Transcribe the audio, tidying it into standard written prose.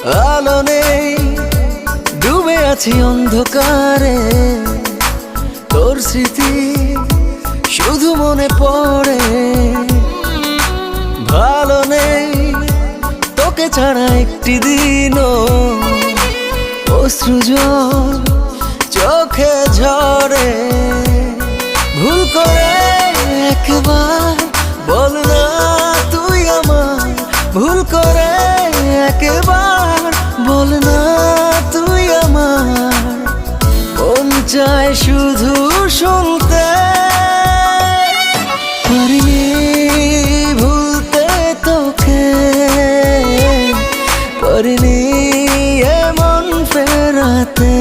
আলো নেই, ডুবে আছি অন্ধকারে। তোর স্মৃতি শুধু মনে পড়ে। ভালো নেই তোকে ছাড়া একটি দিনও, অশ্রু জল চোখে ঝরে। ভুল করে একবার বল না তুই আমার, ভুল করে একবার বল না তুই আমার। মন চায় শুধু শুনতে, পারিনি ভুলতে তোকে, পারিনি এমন ফেরাতে।